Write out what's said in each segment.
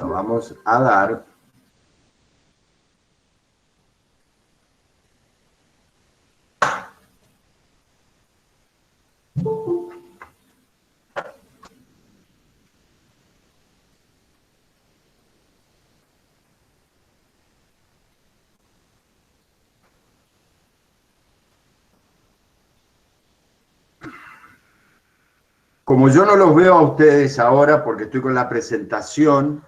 lo vamos a dar. Como yo no los veo a ustedes ahora porque estoy con la presentación,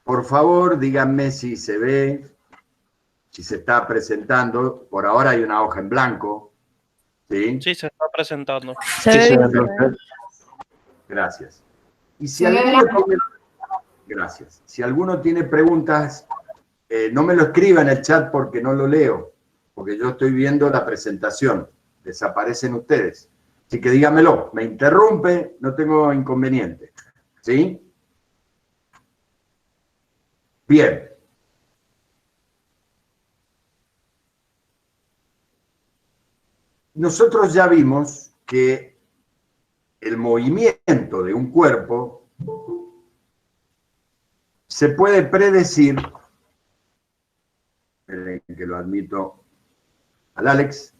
por favor díganme si se ve, si se está presentando. Por ahora hay una hoja en blanco. ¿Sí? Sí, se está presentando. Se ve bien. Gracias. Y si alguno tiene, gracias. Si alguno tiene preguntas, no me lo escriba en el chat porque no lo leo, porque yo estoy viendo la presentación. Desaparecen ustedes. Así que dígamelo. Me interrumpe, no tengo inconveniente. ¿Sí? Bien. Nosotros ya vimos que el movimiento de un cuerpo se puede predecir, esperen que lo admito al Alex,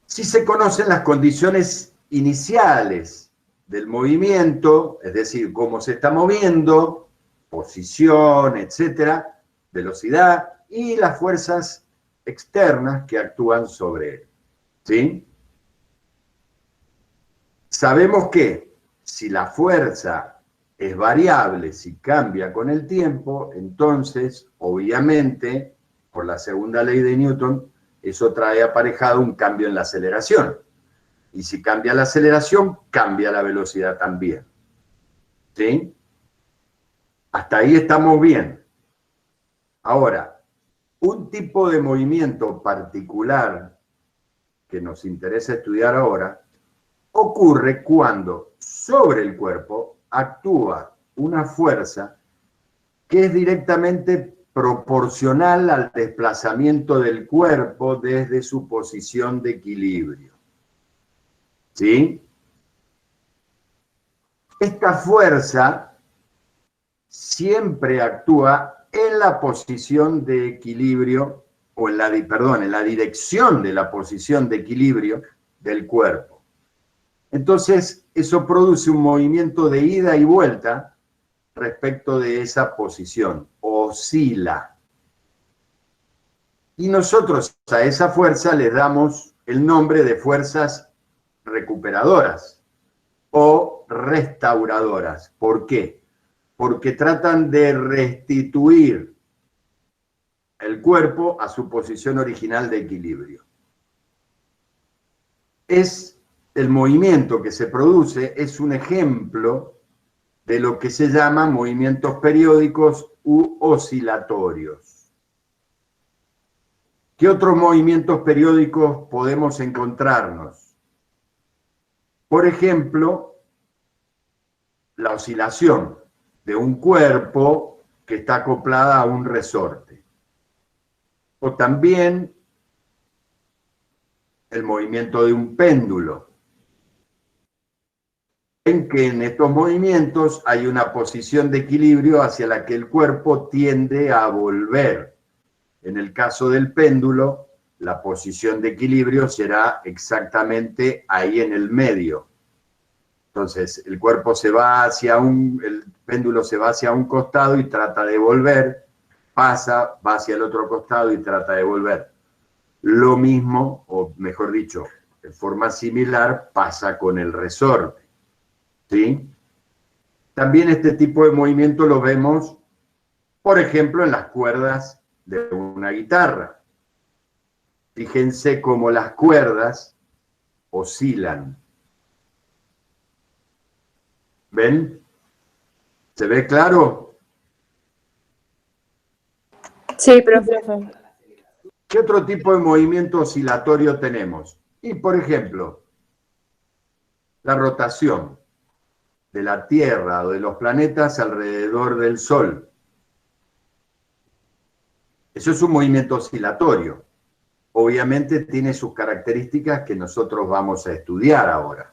si se conocen las condiciones iniciales del movimiento, es decir, cómo se está moviendo, posición, etcétera, velocidad y las fuerzas externas que actúan sobre él. ¿Sí? Sabemos que si la fuerza es variable, si cambia con el tiempo, entonces, obviamente, por la segunda ley de Newton, eso trae aparejado un cambio en la aceleración. Y si cambia la aceleración, cambia la velocidad también. ¿Sí? Hasta ahí estamos bien. Ahora, un tipo de movimiento particular que nos interesa estudiar ahora ocurre cuando sobre el cuerpo actúa una fuerza que es directamente proporcional al desplazamiento del cuerpo desde su posición de equilibrio. ¿Sí? Esta fuerza siempre actúa en la posición de equilibrio, o en la dirección de la posición de equilibrio del cuerpo. Entonces, eso produce un movimiento de ida y vuelta respecto de esa posición, oscila. Y nosotros a esa fuerza le damos el nombre de fuerzas recuperadoras o restauradoras. ¿Por qué? Porque tratan de restituir el cuerpo a su posición original de equilibrio. El movimiento que se produce es un ejemplo de lo que se llama movimientos periódicos u oscilatorios. ¿Qué otros movimientos periódicos podemos encontrarnos? Por ejemplo, la oscilación de un cuerpo que está acoplada a un resorte. O también el movimiento de un péndulo. En que en estos movimientos hay una posición de equilibrio hacia la que el cuerpo tiende a volver. En el caso del péndulo, la posición de equilibrio será exactamente ahí en el medio. Entonces, el cuerpo se va hacia el péndulo se va hacia un costado y trata de volver, pasa, va hacia el otro costado y trata de volver. Lo mismo, o mejor dicho, de forma similar, pasa con el resorte. ¿Sí? También este tipo de movimiento lo vemos, por ejemplo, en las cuerdas de una guitarra. Fíjense cómo las cuerdas oscilan. ¿Ven? ¿Se ve claro? Sí, profe. ¿Qué otro tipo de movimiento oscilatorio tenemos? Y, por ejemplo, la rotación de la Tierra o de los planetas alrededor del Sol. Eso es un movimiento oscilatorio. Obviamente tiene sus características que nosotros vamos a estudiar ahora.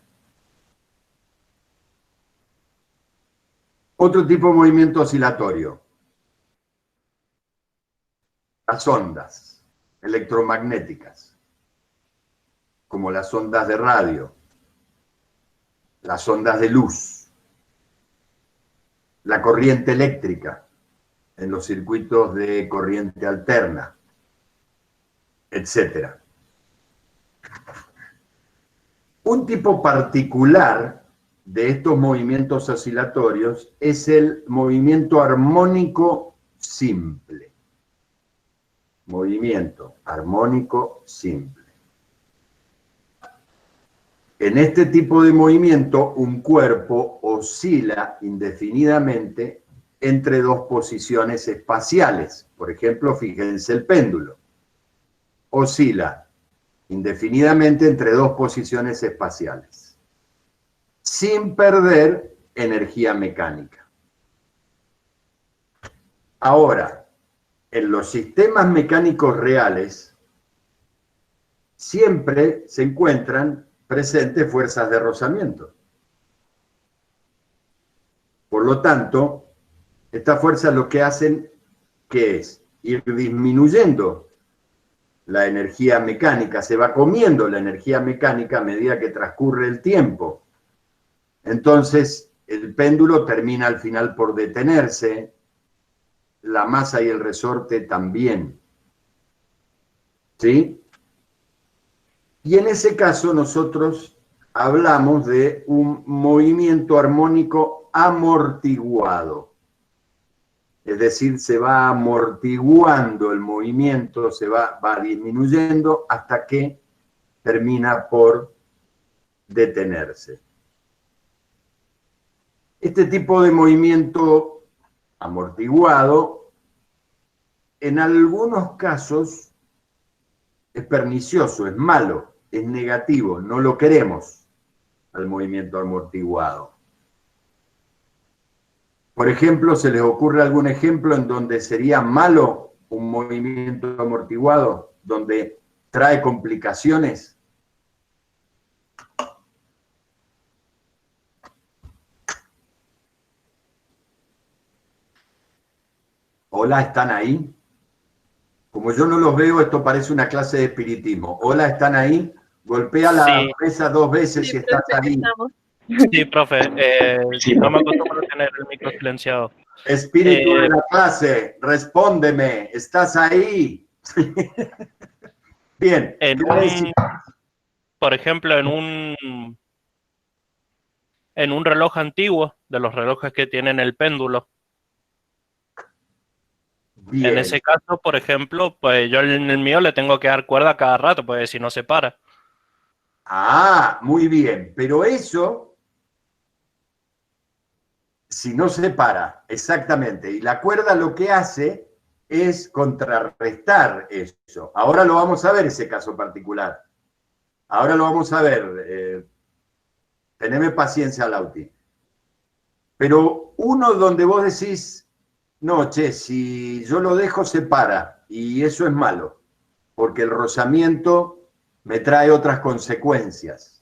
Otro tipo de movimiento oscilatorio. Las ondas electromagnéticas, como las ondas de radio, las ondas de luz, la corriente eléctrica en los circuitos de corriente alterna, etc. Un tipo particular de estos movimientos oscilatorios es el movimiento armónico simple. Movimiento armónico simple. En este tipo de movimiento, un cuerpo oscila indefinidamente entre dos posiciones espaciales. Por ejemplo, fíjense el péndulo. Oscila indefinidamente entre dos posiciones espaciales, sin perder energía mecánica. Ahora, en los sistemas mecánicos reales, siempre se encuentran presentes fuerzas de rozamiento. Por lo tanto, estas fuerzas lo que hacen, ¿qué es? Ir disminuyendo la energía mecánica, se va comiendo la energía mecánica a medida que transcurre el tiempo. Entonces, el péndulo termina al final por detenerse, la masa y el resorte también. ¿Sí? Y en ese caso nosotros hablamos de un movimiento armónico amortiguado. Es decir, se va amortiguando el movimiento, va disminuyendo hasta que termina por detenerse. Este tipo de movimiento amortiguado, en algunos casos, es pernicioso, es malo, es negativo, no lo queremos al movimiento amortiguado. Por ejemplo, ¿se les ocurre algún ejemplo en donde sería malo un movimiento amortiguado, donde trae complicaciones? Hola, ¿están ahí? Como yo no los veo, esto parece una clase de espiritismo. Hola, ¿están ahí? Golpea la mesa 2 veces si estás ahí. Sí, profe. No me acostumbro a tener el micro silenciado. Espíritu de la clase, respóndeme. ¿Estás ahí? Bien. Por ejemplo, en un reloj antiguo, de los relojes que tienen el péndulo. Bien. En ese caso, por ejemplo, pues yo en el mío le tengo que dar cuerda cada rato, pues si no se para. Ah, muy bien. Pero eso, si no se para, exactamente. Y la cuerda lo que hace es contrarrestar eso. Ahora lo vamos a ver, ese caso particular. Ahora lo vamos a ver. Teneme paciencia, Lauti. Pero uno donde vos decís, no, che, si yo lo dejo se para, y eso es malo, porque el rozamiento me trae otras consecuencias.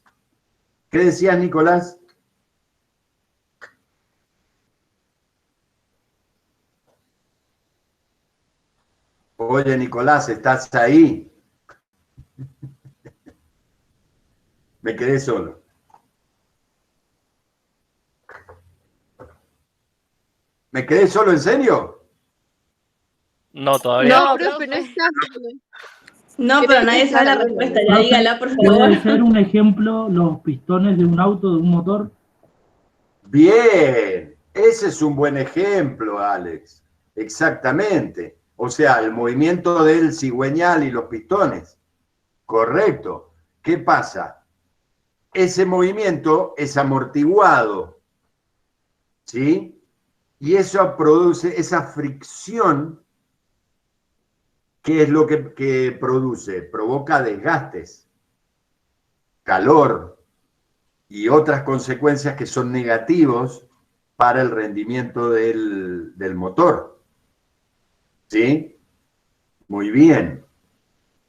¿Qué decías, Nicolás? Oye, Nicolás, ¿estás ahí? Me quedé solo. ¿Me quedé solo, en serio? No, todavía. No, profe, no está. No, pero nadie sabe la respuesta, ya dígala, por favor. ¿Puede ser un ejemplo los pistones de un auto, de un motor? Bien, ese es un buen ejemplo, Alex. Exactamente. O sea, el movimiento del cigüeñal y los pistones. Correcto. ¿Qué pasa? Ese movimiento es amortiguado, ¿sí? Y eso produce esa fricción. ¿Qué es lo que produce? Provoca desgastes, calor y otras consecuencias que son negativos para el rendimiento del motor. ¿Sí? Muy bien.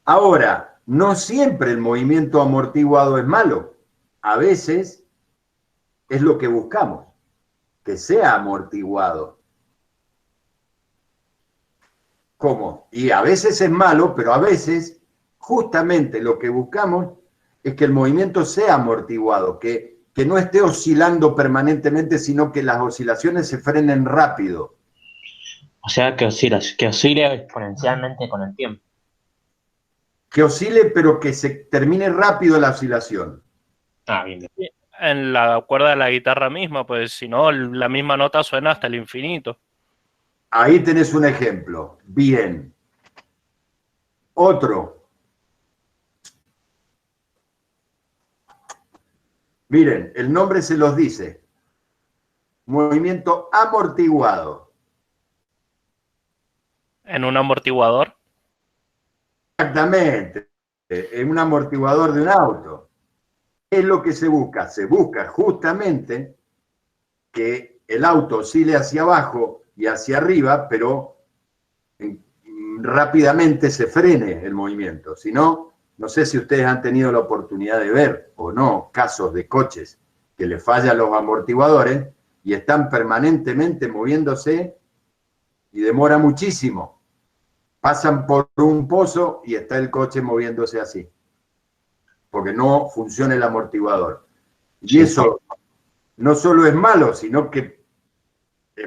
Ahora, no siempre el movimiento amortiguado es malo. A veces es lo que buscamos. que sea amortiguado. ¿Cómo? Y a veces es malo, pero a veces justamente lo que buscamos es que el movimiento sea amortiguado, que no esté oscilando permanentemente, sino que las oscilaciones se frenen rápido. O sea, que oscile exponencialmente con el tiempo. Que oscile, pero que se termine rápido la oscilación. Ah, bien. En la cuerda de la guitarra misma, pues si no, la misma nota suena hasta el infinito. Ahí tenés un ejemplo. Bien. Otro. Miren, el nombre se los dice. Movimiento amortiguado. En un amortiguador. Exactamente. En un amortiguador de un auto. ¿Qué es lo que se busca? Se busca justamente que el auto oscile hacia abajo y hacia arriba, pero rápidamente se frene el movimiento. Si no, no sé si ustedes han tenido la oportunidad de ver o no casos de coches que le fallan los amortiguadores y están permanentemente moviéndose y demora muchísimo. Pasan por un pozo y está el coche moviéndose así, porque no funciona el amortiguador. Y eso no solo es malo, sino que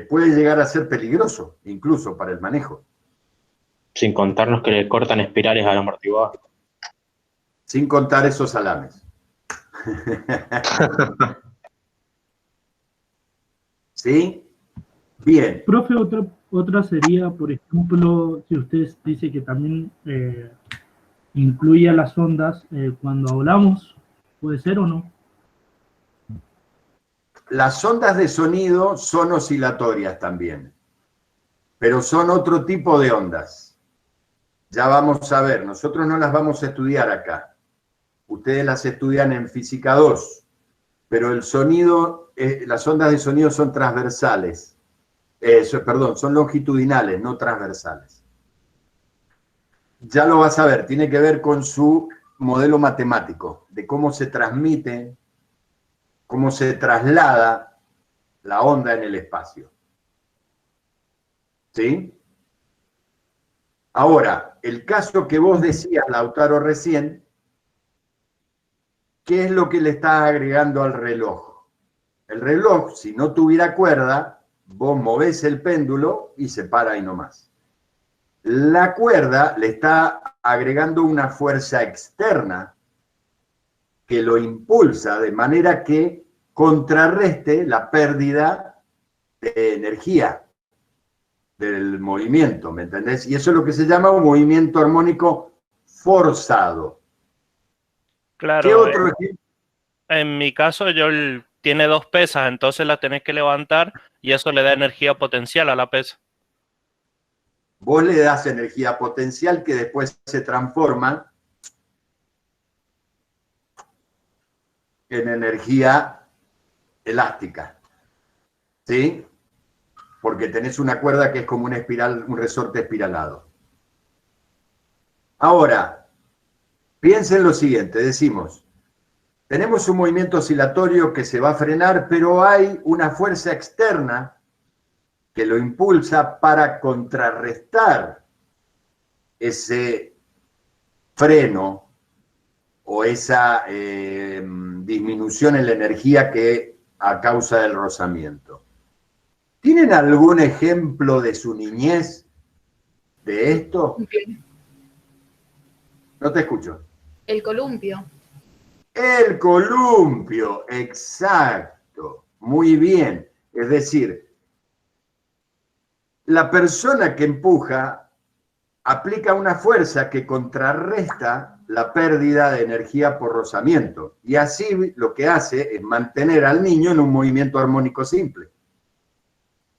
puede llegar a ser peligroso, incluso para el manejo. Sin contarnos que le cortan espirales al amortiguador. Sin contar esos salames. ¿Sí? Bien. Profe, otra sería, por ejemplo, si usted dice que también incluye a las ondas cuando hablamos, ¿puede ser o no? Las ondas de sonido son oscilatorias también, pero son otro tipo de ondas. Ya vamos a ver, nosotros no las vamos a estudiar acá. Ustedes las estudian en Física 2, pero el sonido, las ondas de sonido son transversales. Son longitudinales, no transversales. Ya lo vas a ver, tiene que ver con su modelo matemático, de cómo se transmite, cómo se traslada la onda en el espacio. ¿Sí? Ahora, el caso que vos decías, Lautaro, recién, ¿qué es lo que le estás agregando al reloj? El reloj, si no tuviera cuerda, vos movés el péndulo y se para ahí nomás. La cuerda le está agregando una fuerza externa que lo impulsa de manera que contrarreste la pérdida de energía del movimiento, ¿me entendés? Y eso es lo que se llama un movimiento armónico forzado. Claro. ¿Qué otro ejemplo? En mi caso, tiene dos pesas, entonces la tenés que levantar y eso le da energía potencial a la pesa. Vos le das energía potencial que después se transforma en energía elástica. ¿Sí? Porque tenés una cuerda que es como una espiral, un resorte espiralado. Ahora, piensen lo siguiente, decimos, tenemos un movimiento oscilatorio que se va a frenar, pero hay una fuerza externa que lo impulsa para contrarrestar ese freno o esa disminución en la energía que a causa del rozamiento. ¿Tienen algún ejemplo de su niñez de esto? No te escucho. El columpio. El columpio, exacto. Muy bien. Es decir, la persona que empuja aplica una fuerza que contrarresta la pérdida de energía por rozamiento. Y así lo que hace es mantener al niño en un movimiento armónico simple.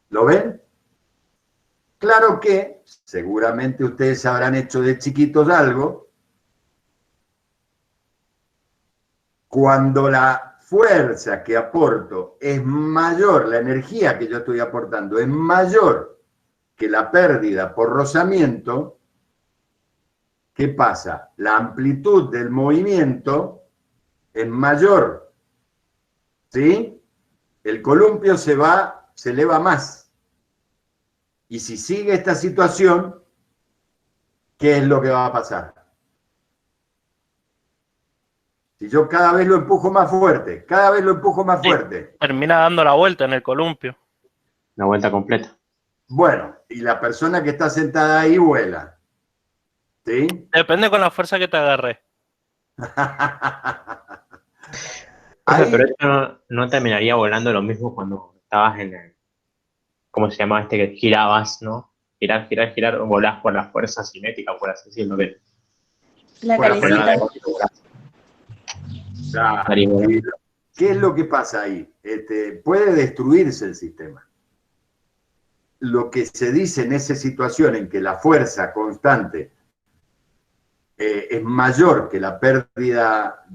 ¿Lo ven? Claro que seguramente ustedes habrán hecho de chiquitos algo. Cuando la fuerza que aporto es mayor, la energía que yo estoy aportando es mayor que la pérdida por rozamiento, ¿qué pasa? La amplitud del movimiento es mayor, ¿sí? El columpio se va se eleva más. Y si sigue esta situación, ¿qué es lo que va a pasar? Si yo cada vez lo empujo más fuerte, cada vez lo empujo más fuerte. Termina dando la vuelta en el columpio. La vuelta completa. Bueno, y la persona que está sentada ahí vuela. ¿Sí? Depende con la fuerza que te agarre. Profe, pero esto no terminaría volando lo mismo cuando estabas en el, ¿cómo se llama este que girabas, ¿no? Girar, girar, girar, volás por la fuerza cinética, por así decirlo. Que La Por la calecita. ¿Qué es lo que pasa ahí? Puede destruirse el sistema. Lo que se dice en esa situación en que la fuerza constante es mayor que la pérdida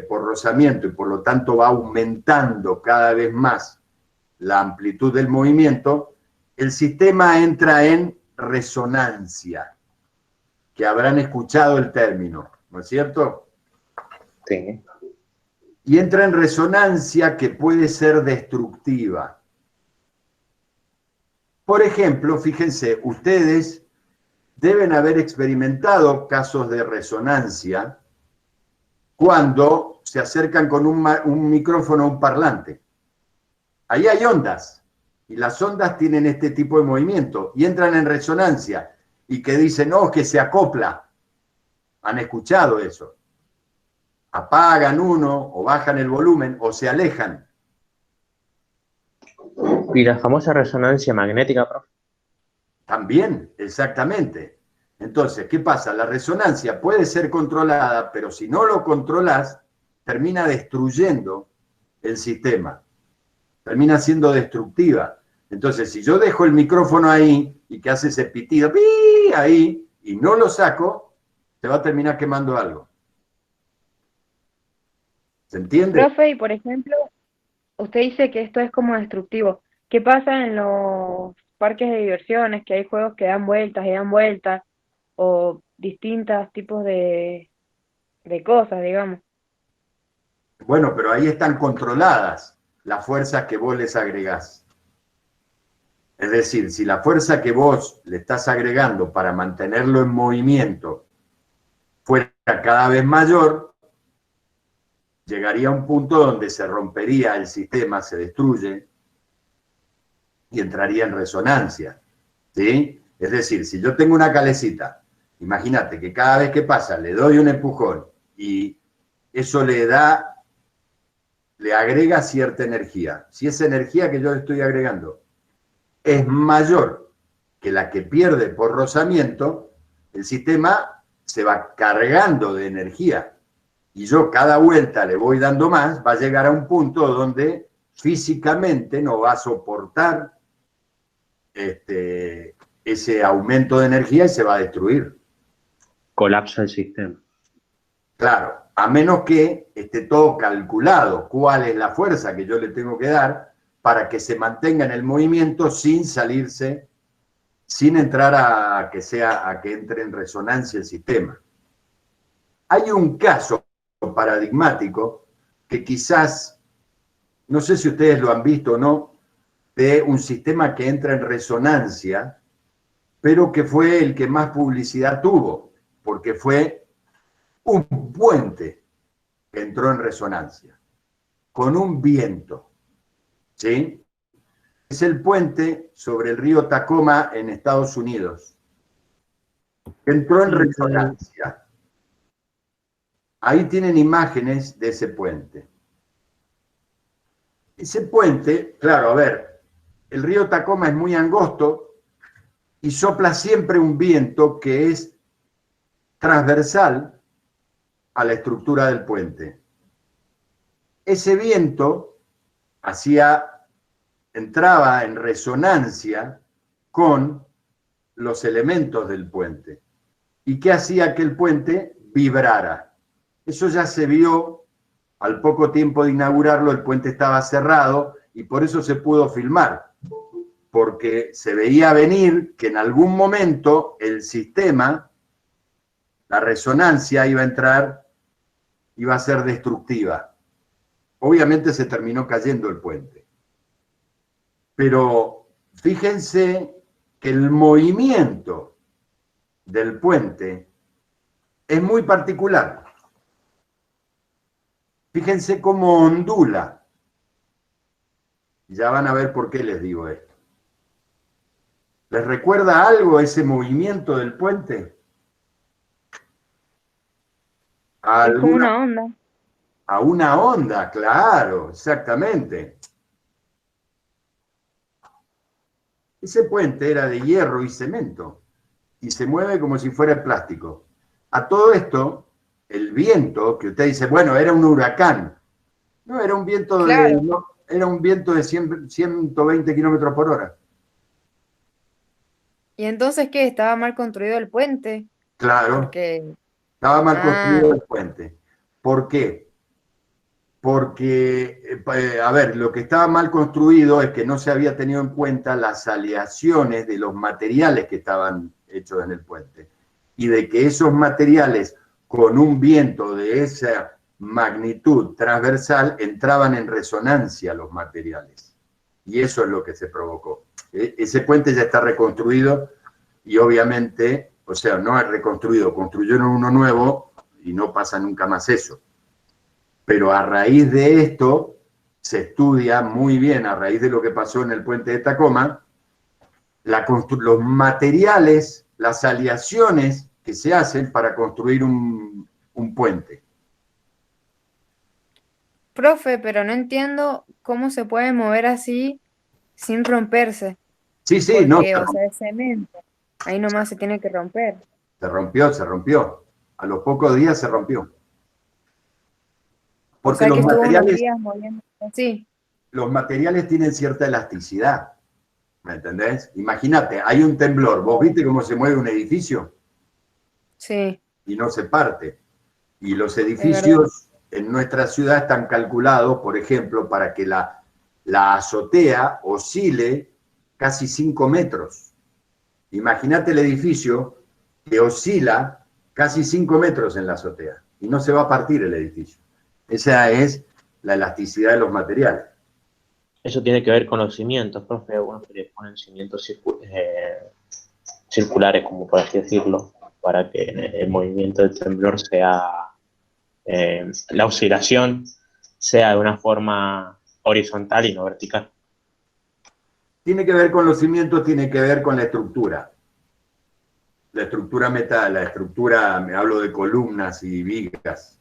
por rozamiento y por lo tanto va aumentando cada vez más la amplitud del movimiento, el sistema entra en resonancia, que habrán escuchado el término, ¿no es cierto? sí. Y entra en resonancia que puede ser destructiva. Por ejemplo, fíjense, ustedes deben haber experimentado casos de resonancia cuando se acercan con un micrófono a un parlante. Ahí hay ondas, y las ondas tienen este tipo de movimiento, y entran en resonancia, y que dicen, no, que se acopla. ¿Han escuchado eso? Apagan uno, o bajan el volumen, o se alejan. Y la famosa resonancia magnética, profe. También, exactamente. Entonces, ¿qué pasa? La resonancia puede ser controlada, pero si no lo controlas, termina destruyendo el sistema. Termina siendo destructiva. Entonces, si yo dejo el micrófono ahí y que hace ese pitido, ¡pi! Ahí, y no lo saco, se va a terminar quemando algo. ¿Se entiende? Profe, y por ejemplo, usted dice que esto es como destructivo. ¿Qué pasa en los parques de diversiones? Que hay juegos que dan vueltas y dan vueltas, o distintos tipos de cosas, digamos. Bueno, pero ahí están controladas las fuerzas que vos les agregás. Es decir, si la fuerza que vos le estás agregando para mantenerlo en movimiento fuera cada vez mayor, llegaría a un punto donde se rompería el sistema, se destruye y entraría en resonancia. ¿Sí? Es decir, si yo tengo una calecita, imagínate que cada vez que pasa le doy un empujón y eso le agrega cierta energía. Si esa energía que yo le estoy agregando es mayor que la que pierde por rozamiento, el sistema se va cargando de energía. Y yo cada vuelta le voy dando más, va a llegar a un punto donde físicamente no va a soportar ese aumento de energía y se va a destruir. Colapsa el sistema. Claro, a menos que esté todo calculado cuál es la fuerza que yo le tengo que dar para que se mantenga en el movimiento sin salirse, sin entrar a que entre en resonancia el sistema. Hay un caso paradigmático que quizás, no sé si ustedes lo han visto o no, de un sistema que entra en resonancia, pero que fue el que más publicidad tuvo, porque fue un puente que entró en resonancia, con un viento, ¿sí? Es el puente sobre el río Tacoma en Estados Unidos. Entró en resonancia. Ahí tienen imágenes de ese puente. Ese puente, claro, a ver, el río Tacoma es muy angosto y sopla siempre un viento que es transversal a la estructura del puente. Ese viento entraba en resonancia con los elementos del puente. ¿Y qué hacía que el puente vibrara? Eso ya se vio al poco tiempo de inaugurarlo, el puente estaba cerrado y por eso se pudo filmar, porque se veía venir que en algún momento el sistema, la resonancia iba a entrar, iba a ser destructiva. Obviamente se terminó cayendo el puente. Pero fíjense que el movimiento del puente es muy particular. Fíjense cómo ondula. Ya van a ver por qué les digo esto. ¿Les recuerda algo ese movimiento del puente? Es como una onda. A una onda, claro, exactamente. Ese puente era de hierro y cemento y se mueve como si fuera plástico. A todo esto, el viento, que usted dice, bueno, era un huracán. No, era un viento Claro. era un viento de 120 kilómetros por hora. ¿Y entonces qué? ¿Estaba mal construido el puente? Claro, Porque, estaba mal ah, construido el puente. ¿Por qué? Porque, a ver, lo que estaba mal construido es que no se había tenido en cuenta las aleaciones de los materiales que estaban hechos en el puente. Y de que esos materiales, con un viento de esa magnitud transversal, entraban en resonancia los materiales. Y eso es lo que se provocó. Ese puente ya está reconstruido y obviamente, o sea, no es reconstruido, construyeron uno nuevo y no pasa nunca más eso. Pero a raíz de esto, se estudia muy bien, a raíz de lo que pasó en el puente de Tacoma, los materiales, las aleaciones que se hacen para construir un puente. profe, pero no entiendo cómo se puede mover así sin romperse. Sí, sí, no, Porque, o sea, es cemento. Ahí nomás se tiene que romper. se rompió, se rompió. A los pocos días se rompió. O Porque sea que estuvo unos días moviendo así. los materiales tienen cierta elasticidad. ¿Me entendés? Imagínate, hay un temblor. ¿Vos viste cómo se mueve un edificio? Sí, Y no se parte. Y los es verdad. edificios en nuestra ciudad están calculados, por ejemplo, para que la azotea oscile casi 5 metros. Imagínate el edificio que oscila casi 5 metros en la azotea y no se va a partir el edificio. Esa es la elasticidad de los materiales. Eso tiene que ver con los cimientos, profe. Algunos que le ponen cimientos circulares, como por así decirlo, para que el movimiento del temblor sea, la oscilación sea de una forma horizontal y no vertical. Tiene que ver con los cimientos, tiene que ver con la estructura. La estructura metal, la estructura, me hablo de columnas y vigas.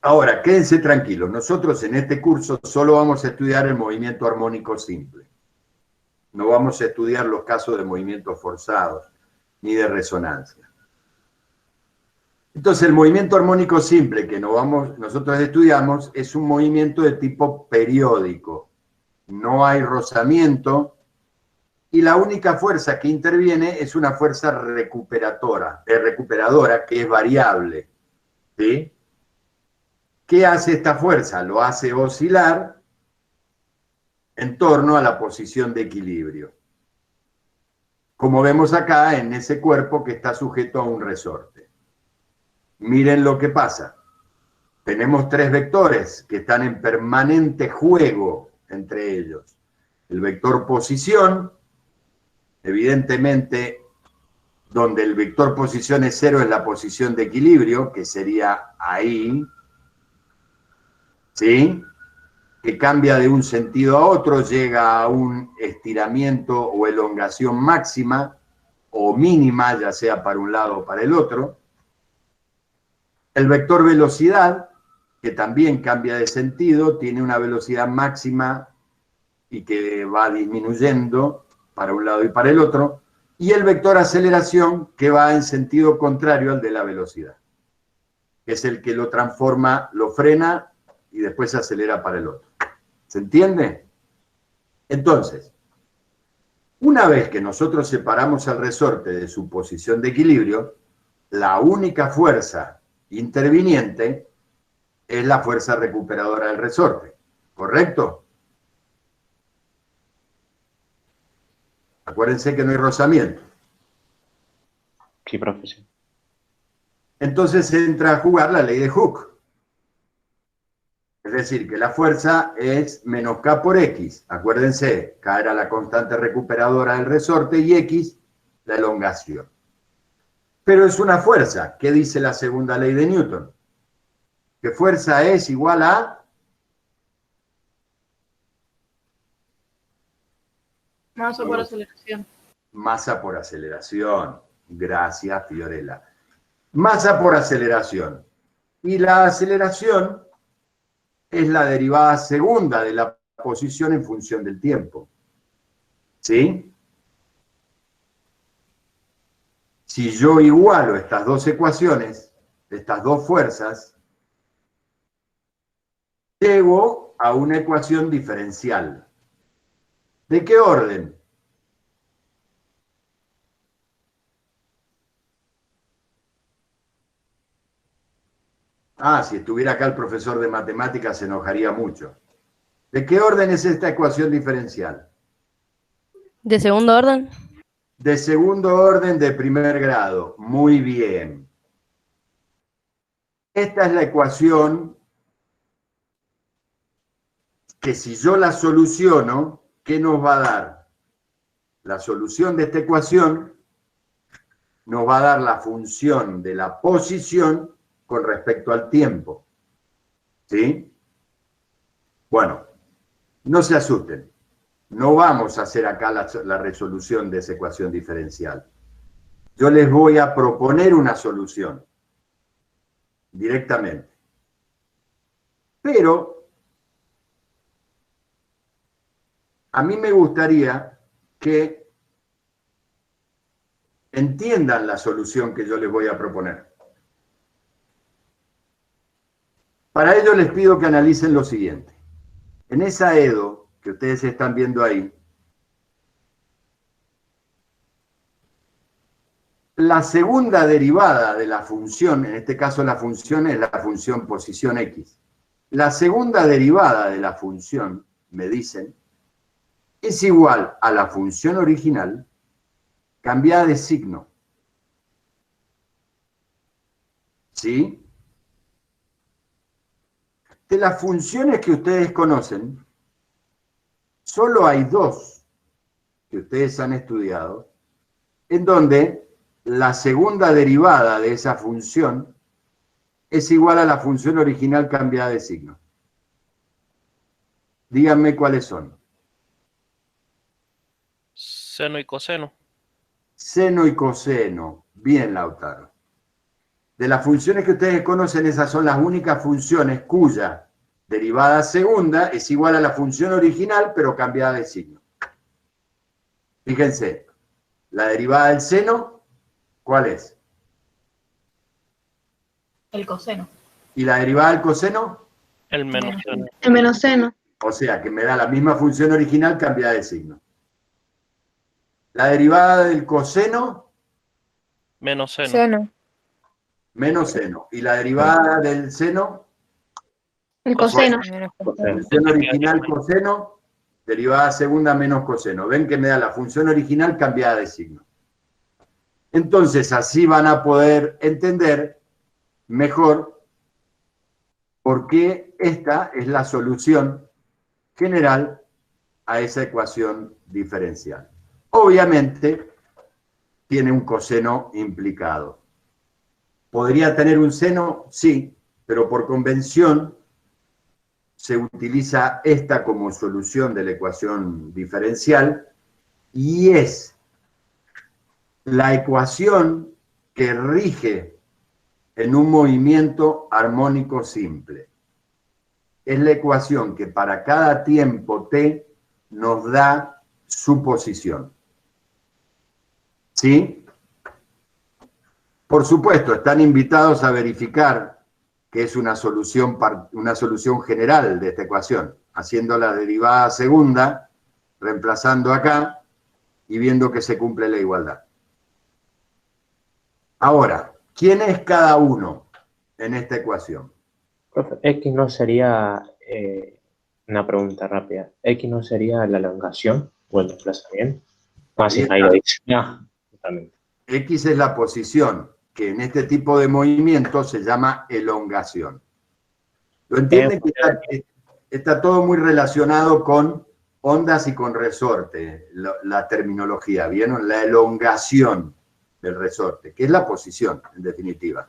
Ahora, quédense tranquilos, nosotros en este curso solo vamos a estudiar el movimiento armónico simple. No vamos a estudiar los casos de movimientos forzados, ni de resonancia. Entonces, el movimiento armónico simple que nosotros estudiamos es un movimiento de tipo periódico. No hay rozamiento y la única fuerza que interviene es una fuerza recuperadora, que es variable. ¿Sí? ¿Qué hace esta fuerza? Lo hace oscilar en torno a la posición de equilibrio. Como vemos acá en ese cuerpo que está sujeto a un resorte. Miren lo que pasa. Tenemos 3 vectores que están en permanente juego entre ellos. El vector posición, evidentemente, donde el vector posición es 0 es la posición de equilibrio, que sería ahí, ¿sí? Que cambia de un sentido a otro, llega a un estiramiento o elongación máxima o mínima, ya sea para un lado o para el otro. El vector velocidad, que también cambia de sentido, tiene una velocidad máxima y que va disminuyendo para un lado y para el otro. Y el vector aceleración, que va en sentido contrario al de la velocidad, que es el que lo transforma, lo frena y después se acelera para el otro. ¿Se entiende? Entonces, una vez que nosotros separamos al resorte de su posición de equilibrio, la única fuerza interviniente es la fuerza recuperadora del resorte, ¿correcto? Acuérdense que no hay rozamiento. Sí, profe, sí. Entonces entra a jugar la ley de Hooke. Es decir, que la fuerza es menos K por X. Acuérdense, K era la constante recuperadora del resorte y X la elongación. Pero es una fuerza. ¿Qué dice la segunda ley de Newton? Que fuerza es igual a... Masa por aceleración. Masa por aceleración. Gracias, Fiorella. Masa por aceleración. Y la aceleración es la derivada segunda de la posición en función del tiempo. ¿Sí? Si yo igualo estas dos ecuaciones, estas dos fuerzas, llego a una ecuación diferencial. ¿De qué orden? Ah, si estuviera acá el profesor de matemáticas se enojaría mucho. ¿De qué orden es esta ecuación diferencial? ¿De segundo orden? De segundo orden de primer grado. Muy bien. Esta es la ecuación que si yo la soluciono, ¿qué nos va a dar? La solución de esta ecuación nos va a dar la función de la posición con respecto al tiempo. ¿Sí? Bueno, no se asusten. No vamos a hacer acá la resolución de esa ecuación diferencial. Yo les voy a proponer una solución directamente. Pero a mí me gustaría que entiendan la solución que yo les voy a proponer. Para ello les pido que analicen lo siguiente. En esa EDO que ustedes están viendo ahí, la segunda derivada de la función, en este caso la función es la función posición X. La segunda derivada de la función, me dicen, es igual a la función original cambiada de signo. ¿Sí? De las funciones que ustedes conocen, solo hay dos que ustedes han estudiado, en donde la segunda derivada de esa función es igual a la función original cambiada de signo. Díganme cuáles son. Seno y coseno. Seno y coseno. Bien, Lautaro. De las funciones que ustedes conocen, esas son las únicas funciones cuya derivada segunda es igual a la función original, pero cambiada de signo. Fíjense, la derivada del seno, ¿cuál es? El coseno. ¿Y la derivada del coseno? El menos seno. El menos seno. O sea, que me da la misma función original cambiada de signo. La derivada del coseno, Menos seno. Seno. menos seno. Y la derivada del seno, El coseno. función original coseno, derivada segunda menos coseno. Ven que me da la función original cambiada de signo. Entonces, así van a poder entender mejor por qué esta es la solución general a esa ecuación diferencial. Obviamente, tiene un coseno implicado. ¿Podría tener un seno? Sí, pero por convención se utiliza esta como solución de la ecuación diferencial y es la ecuación que rige en un movimiento armónico simple. Es la ecuación que para cada tiempo t nos da su posición. ¿Sí? Por supuesto, están invitados a verificar que es una solución general de esta ecuación, haciendo la derivada segunda, reemplazando acá y viendo que se cumple la igualdad. Ahora, ¿quién es cada uno en esta ecuación? Profe, X no sería, una pregunta rápida, ¿X no sería la elongación o el desplazamiento? Ah, sí, ahí lo dice. Ah, totalmente. X es la posición, que en este tipo de movimiento se llama elongación. Lo entienden que está todo muy relacionado con ondas y con resorte, la terminología, ¿vieron? La elongación del resorte, que es la posición, en definitiva.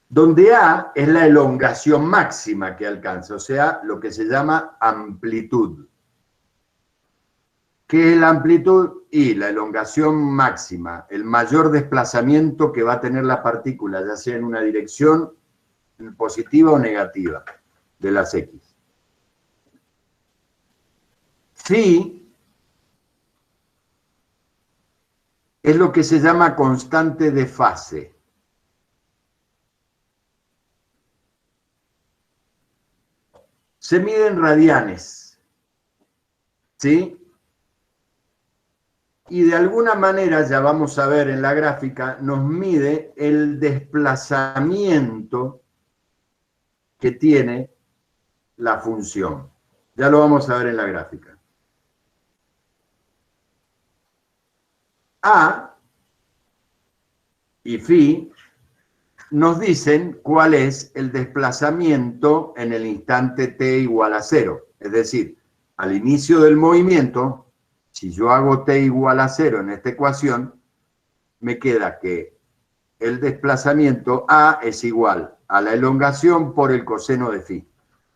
Donde A es la elongación máxima que alcanza, o sea, lo que se llama amplitud. ¿Qué es la amplitud? Y la elongación máxima, el mayor desplazamiento que va a tener la partícula, ya sea en una dirección positiva o negativa de las X. Phi es lo que se llama constante de fase. Se mide en radianes, ¿sí? Y de alguna manera, ya vamos a ver en la gráfica, nos mide el desplazamiento que tiene la función. Ya lo vamos a ver en la gráfica. A y Phi nos dicen cuál es el desplazamiento en el instante t igual a 0. Es decir, al inicio del movimiento, si yo hago t igual a 0 en esta ecuación, me queda que el desplazamiento A es igual a la elongación por el coseno de Phi.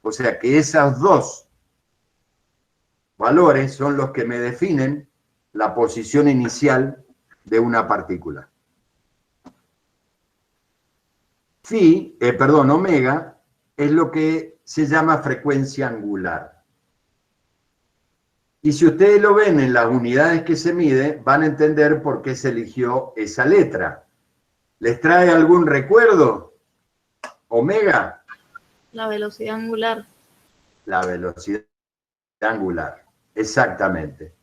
O sea que esos dos valores son los que me definen la posición inicial de una partícula. Omega es lo que se llama frecuencia angular. Y si ustedes lo ven en las unidades que se mide, van a entender por qué se eligió esa letra. ¿Les trae algún recuerdo? Omega. La velocidad angular. La velocidad angular, exactamente.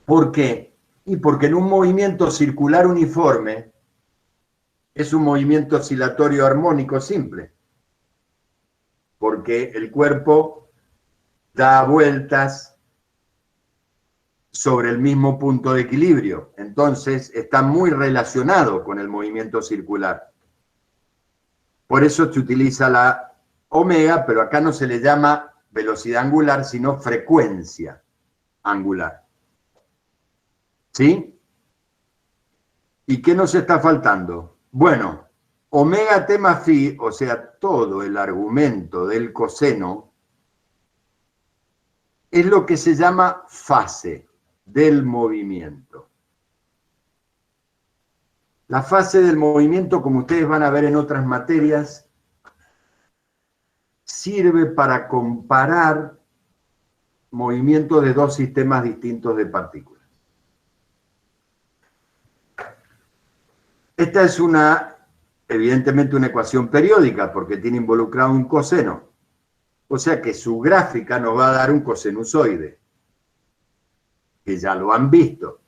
¿Por qué? Y porque en un movimiento circular uniforme, es un movimiento oscilatorio armónico simple, porque el cuerpo da vueltas sobre el mismo punto de equilibrio, entonces está muy relacionado con el movimiento circular. Por eso se utiliza la omega, pero acá no se le llama velocidad angular, sino frecuencia angular. ¿Sí? ¿Y qué nos está faltando? Bueno, omega t más phi, o sea, todo el argumento del coseno, es lo que se llama fase del movimiento. La fase del movimiento, como ustedes van a ver en otras materias, sirve para comparar movimientos de dos sistemas distintos de partículas. Esta es evidentemente una ecuación periódica porque tiene involucrado un coseno. O sea que su gráfica nos va a dar un cosenusoide, que ya lo han visto.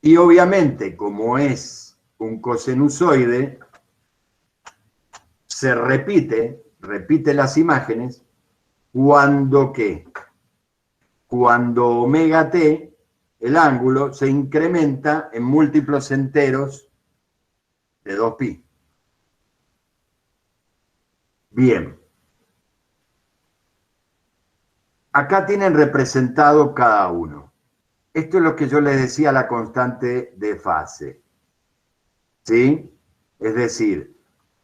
Y obviamente, como es un cosenusoide, se repite las imágenes, cuando ¿qué? Cuando omega t, el ángulo, se incrementa en múltiplos enteros de 2pi. Bien. Acá tienen representado cada uno. Esto es lo que yo les decía, la constante de fase. ¿Sí? Es decir,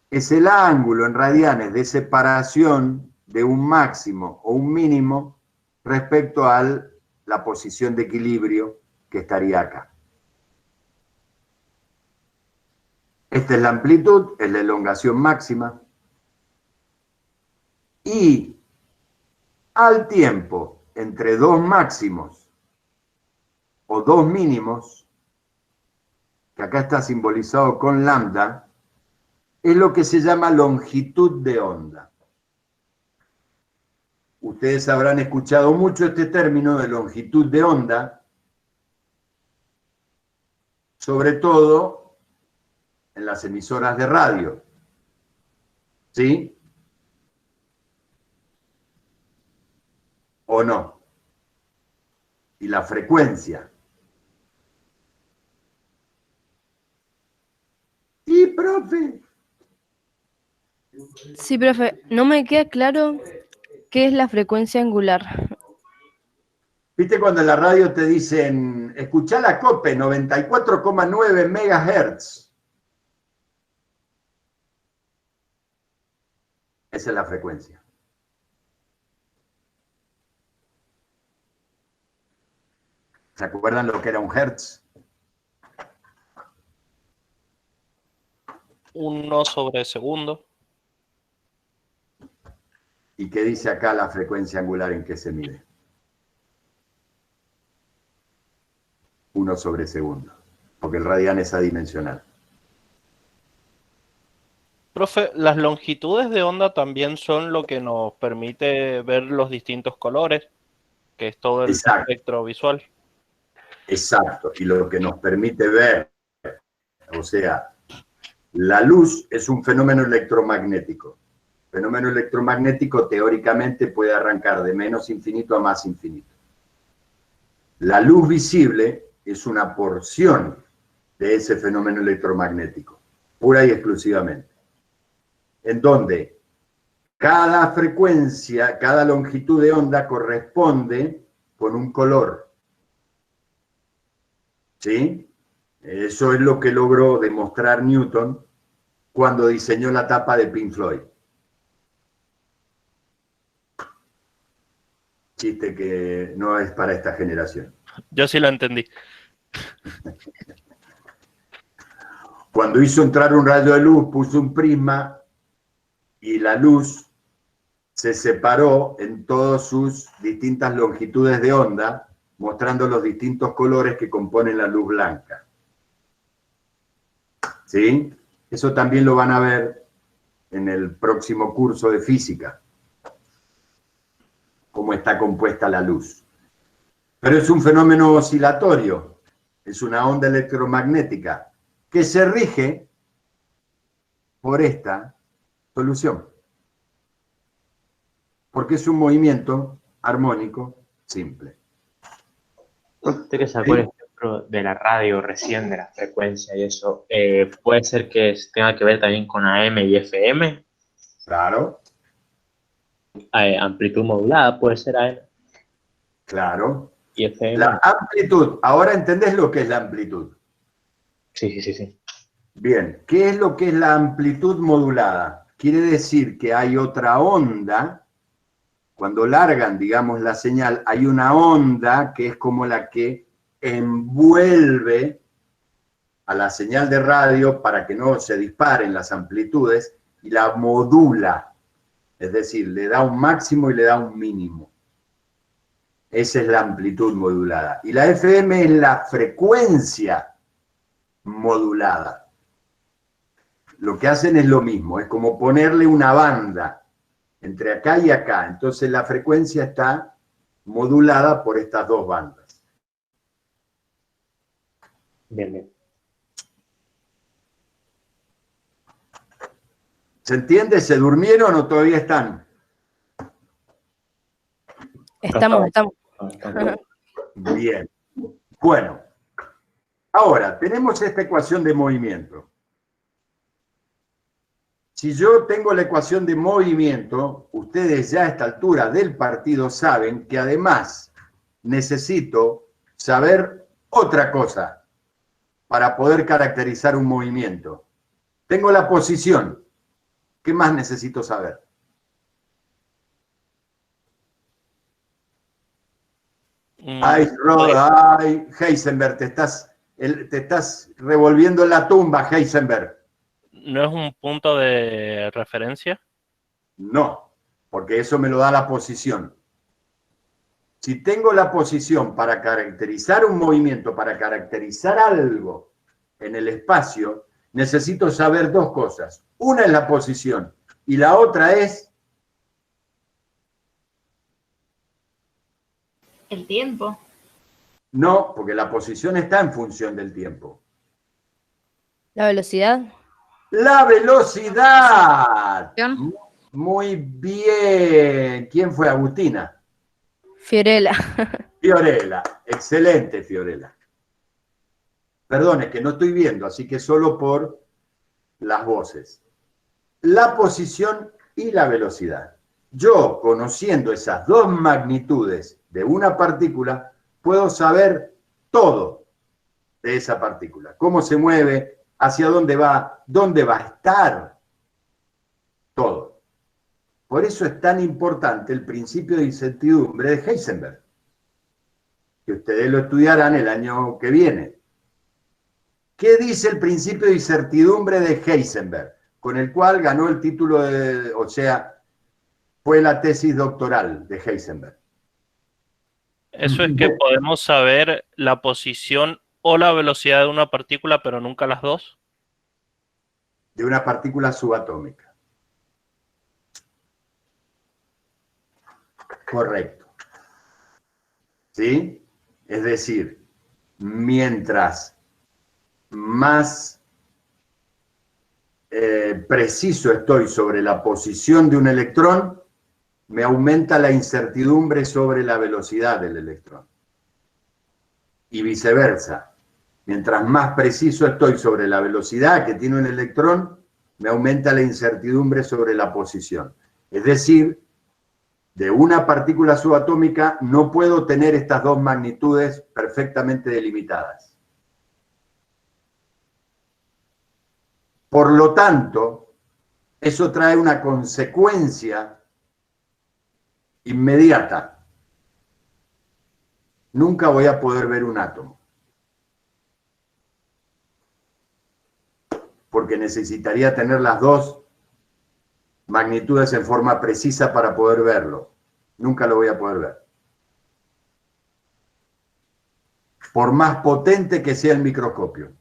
es el ángulo en radianes de separación de un máximo o un mínimo respecto a la posición de equilibrio que estaría acá. Esta es la amplitud, es la elongación máxima. Y al tiempo, entre dos máximos o dos mínimos, que acá está simbolizado con lambda, es lo que se llama longitud de onda. Ustedes habrán escuchado mucho este término de longitud de onda, sobre todo en las emisoras de radio. ¿Sí? ¿O no? Y la frecuencia. Pero profe. Sí, profe, no me queda claro qué es la frecuencia angular. ¿Viste cuando en la radio te dicen, escuchá la COPE, 94,9 megahertz? Esa es la frecuencia. ¿Se acuerdan lo que era un hertz? 1 sobre segundo. ¿Y qué dice acá la frecuencia angular en que se mide? 1 sobre segundo, porque el radián es adimensional. Profe, las longitudes de onda también son lo que nos permite ver los distintos colores, que es todo el Exacto. espectro visual. Exacto, y lo que nos permite ver, o sea, la luz es un fenómeno electromagnético. El fenómeno electromagnético teóricamente puede arrancar de menos infinito a más infinito. La luz visible es una porción de ese fenómeno electromagnético, pura y exclusivamente, en donde cada frecuencia, cada longitud de onda corresponde con un color. ¿Sí? Eso es lo que logró demostrar Newton cuando diseñó la tapa de Pink Floyd. Chiste que no es para esta generación. Yo sí lo entendí. Cuando hizo entrar un rayo de luz, puso un prisma y la luz se separó en todas sus distintas longitudes de onda, mostrando los distintos colores que componen la luz blanca. ¿Sí? Eso también lo van a ver en el próximo curso de física, cómo está compuesta la luz. Pero es un fenómeno oscilatorio, es una onda electromagnética que se rige por esta solución, porque es un movimiento armónico simple. Usted que sacó el ejemplo de la radio recién, de la frecuencia y eso, ¿puede ser que tenga que ver también con AM y FM? Claro, Amplitud modulada puede ser AM claro. y FM. La amplitud, ahora entendés lo que es la amplitud. Sí. Bien, ¿qué es lo que es la amplitud modulada? Quiere decir que hay otra onda, cuando largan, digamos, la señal, hay una onda que es como la que envuelve a la señal de radio para que no se disparen las amplitudes y la modula, es decir, le da un máximo y le da un mínimo. Esa es la amplitud modulada. Y la FM es la frecuencia modulada. Lo que hacen es lo mismo, es como ponerle una banda entre acá y acá. Entonces la frecuencia está modulada por estas dos bandas. Bien. ¿Se entiende? ¿Se durmieron o todavía están? Estamos. Bien. Bueno, ahora tenemos esta ecuación de movimiento. Si yo tengo la ecuación de movimiento, ustedes ya a esta altura del partido saben que además necesito saber otra cosa para poder caracterizar un movimiento. Tengo la posición. ¿Qué más necesito saber? Ay, Heisenberg, te estás revolviendo en la tumba, Heisenberg. ¿No es un punto de referencia? No, porque eso me lo da la posición. Si tengo la posición para caracterizar un movimiento, para caracterizar algo en el espacio, necesito saber dos cosas. Una es la posición y la otra es... El tiempo. No, porque la posición está en función del tiempo. ¿La velocidad? ¡La velocidad! Muy bien. ¿Quién fue? Agustina. Fiorella. Fiorella. Excelente, Fiorella. Perdone, que no estoy viendo, así que solo por las voces, la posición y la velocidad. Yo, conociendo esas dos magnitudes de una partícula, puedo saber todo de esa partícula. Cómo se mueve, hacia dónde va a estar, todo. Por eso es tan importante el principio de incertidumbre de Heisenberg, que ustedes lo estudiarán el año que viene. ¿Qué dice el principio de incertidumbre de Heisenberg? Con el cual ganó el título de, o sea, fue la tesis doctoral de Heisenberg. Eso es que podemos saber la posición o la velocidad de una partícula, pero nunca las dos. De una partícula subatómica. Correcto. ¿Sí? Es decir, mientras más preciso estoy sobre la posición de un electrón, me aumenta la incertidumbre sobre la velocidad del electrón. Y viceversa. Mientras más preciso estoy sobre la velocidad que tiene un electrón, me aumenta la incertidumbre sobre la posición. Es decir, de una partícula subatómica no puedo tener estas dos magnitudes perfectamente delimitadas. Por lo tanto, eso trae una consecuencia inmediata. Nunca voy a poder ver un átomo. Porque necesitaría tener las dos magnitudes en forma precisa para poder verlo. Nunca lo voy a poder ver. Por más potente que sea el microscopio.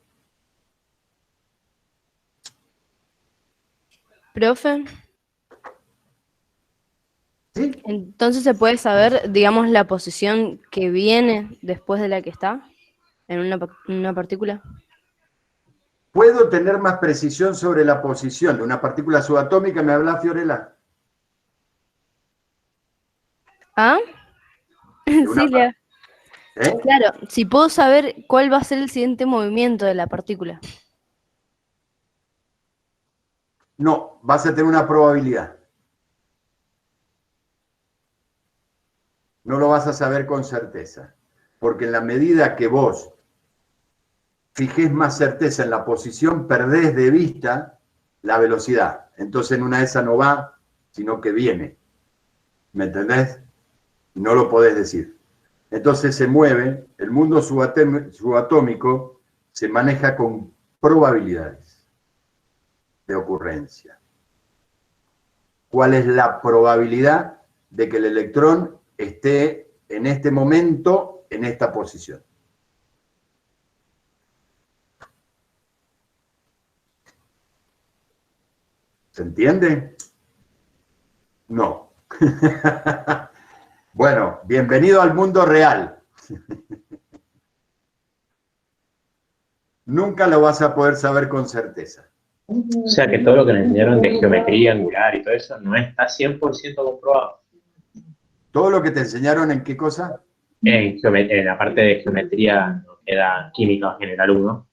Profe, ¿Sí? entonces se puede saber, digamos, la posición que viene después de la que está en una partícula. ¿Puedo tener más precisión sobre la posición de una partícula subatómica? ¿Me habla Fiorella? ¿Ah? De una Sí, Lea. ¿Eh? Claro, si puedo saber cuál va a ser el siguiente movimiento de la partícula. No, vas a tener una probabilidad. No lo vas a saber con certeza. Porque en la medida que vos fijes más certeza en la posición, perdés de vista la velocidad. Entonces en una de esas no va, sino que viene. ¿Me entendés? No lo podés decir. Entonces se mueve, el mundo subatómico se maneja con probabilidades de ocurrencia. ¿Cuál es la probabilidad de que el electrón esté en este momento en esta posición? ¿Se entiende? No. Bueno, bienvenido al mundo real. Nunca lo vas a poder saber con certeza. O sea que todo lo que nos enseñaron de geometría angular y todo eso no está 100% comprobado. ¿Todo lo que te enseñaron en qué cosa? En la parte de geometría, que era química general 1,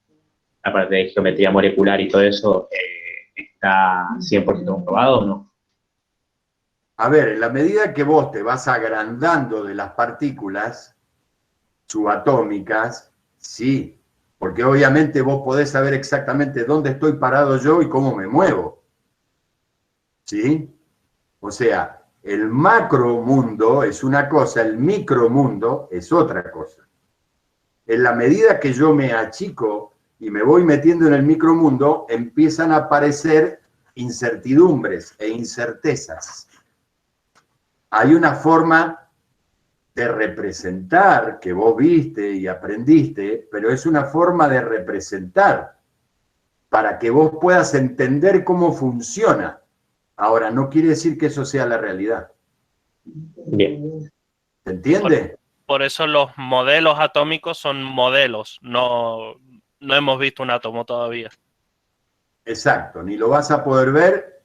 la parte de geometría molecular y todo eso, ¿está 100% comprobado o no? A ver, en la medida que vos te vas agrandando de las partículas subatómicas, sí, porque obviamente vos podés saber exactamente dónde estoy parado yo y cómo me muevo. ¿Sí? O sea, el macromundo es una cosa, el micromundo es otra cosa. En la medida que yo me achico y me voy metiendo en el micromundo, empiezan a aparecer incertidumbres e incertezas. Hay una forma de representar que vos viste y aprendiste, pero es una forma de representar para que vos puedas entender cómo funciona. Ahora, no quiere decir que eso sea la realidad. Bien. ¿Se entiende? Por eso los modelos atómicos son modelos, no hemos visto un átomo todavía. Exacto, ni lo vas a poder ver